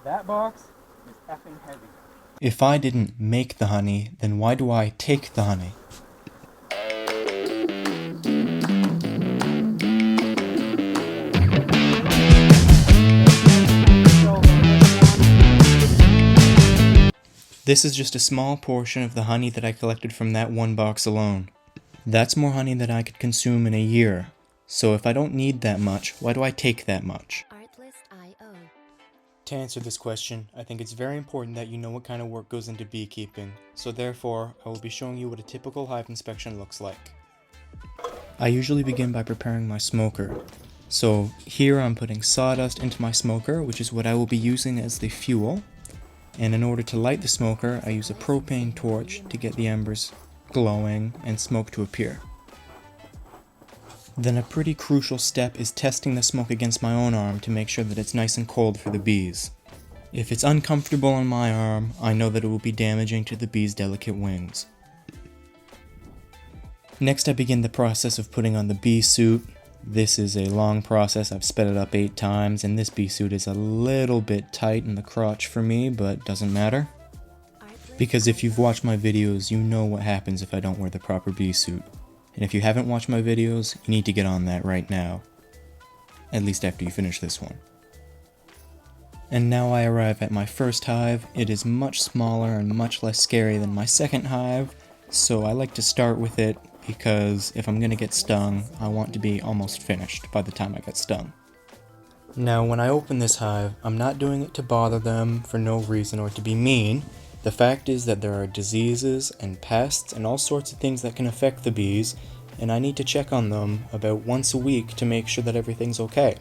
That box is effing heavy. If I didn't make the honey, then why do I take the honey? This is just a small portion of the honey that I collected from that one box alone. That's more honey than I could consume in a year. So if I don't need that much, why do I take that much? Artlist.io. To answer this question, I think it's very important that you know what kind of work goes into beekeeping, so therefore, I will be showing you what a typical hive inspection looks like. I usually begin by preparing my smoker. So here I'm putting sawdust into my smoker, which is what I will be using as the fuel. And in order to light the smoker, I use a propane torch to get the embers glowing and smoke to appear. Then a pretty crucial step is testing the smoke against my own arm to make sure that it's nice and cold for the bees. If it's uncomfortable on my arm, I know that it will be damaging to the bees' delicate wings. Next I begin the process of putting on the bee suit. This is a long process. I've sped it up 8 times, and this bee suit is a little bit tight in the crotch for me, but doesn't matter. Because if you've watched my videos, you know what happens if I don't wear the proper bee suit. And if you haven't watched my videos, you need to get on that right now. At least after you finish this one. And now I arrive at my first hive. It is much smaller and much less scary than my second hive, so I like to start with it because if I'm gonna get stung, I want to be almost finished by the time I get stung. Now when I open this hive, I'm not doing it to bother them for no reason or to be mean. The fact is that there are diseases and pests and all sorts of things that can affect the bees, and I need to check on them about once a week to make sure that everything's okay.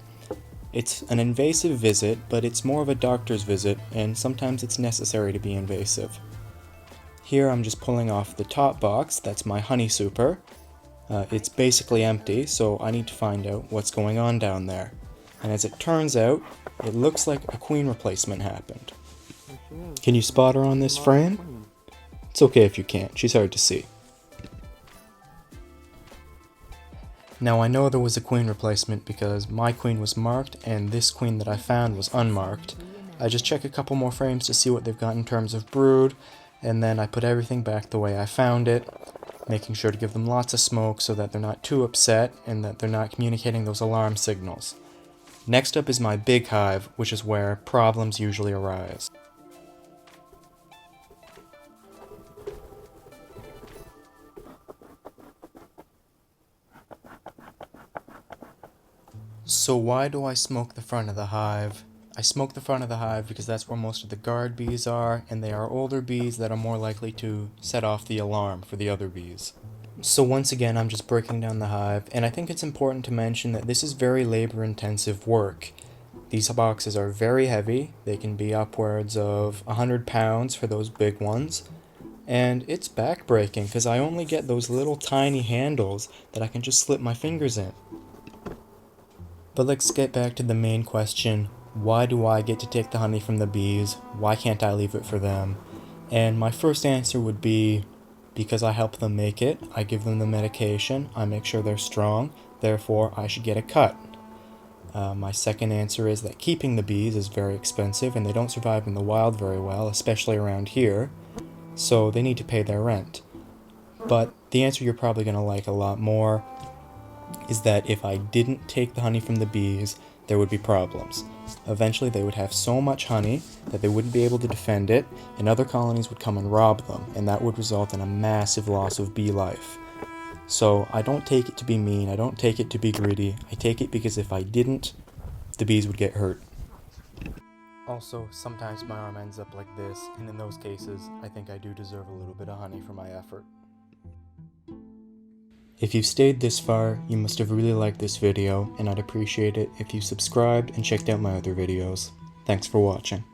It's an invasive visit, but it's more of a doctor's visit, and sometimes it's necessary to be invasive. Here I'm just pulling off the top box, that's my honey super. It's basically empty, so I need to find out what's going on down there. And as it turns out, it looks like a queen replacement happened. Can you spot her on this frame? It's okay if you can't, she's hard to see. Now I know there was a queen replacement because my queen was marked and this queen that I found was unmarked. I just check a couple more frames to see what they've got in terms of brood, and then I put everything back the way I found it, making sure to give them lots of smoke so that they're not too upset and that they're not communicating those alarm signals. Next up is my big hive, which is where problems usually arise. So why do I smoke the front of the hive? I smoke the front of the hive because that's where most of the guard bees are, and they are older bees that are more likely to set off the alarm for the other bees. So once again, I'm just breaking down the hive, and I think it's important to mention that this is very labor-intensive work. These boxes are very heavy. They can be upwards of 100 pounds for those big ones. And it's back-breaking because I only get those little tiny handles that I can just slip my fingers in. But let's get back to the main question. Why do I get to take the honey from the bees? Why can't I leave it for them? And my first answer would be because I help them make it. I give them the medication. I make sure they're strong. Therefore, I should get a cut. My second answer is that keeping the bees is very expensive and they don't survive in the wild very well, especially around here. So they need to pay their rent. But the answer you're probably going to like a lot more is that if I didn't take the honey from the bees, there would be problems. Eventually they would have so much honey that they wouldn't be able to defend it, and other colonies would come and rob them, and that would result in a massive loss of bee life. So I don't take it to be mean, I don't take it to be greedy, I take it because if I didn't, the bees would get hurt. Also, sometimes my arm ends up like this, and in those cases, I think I do deserve a little bit of honey for my effort. If you stayed this far, you must have really liked this video, and I'd appreciate it if you subscribed and checked out my other videos. Thanks for watching.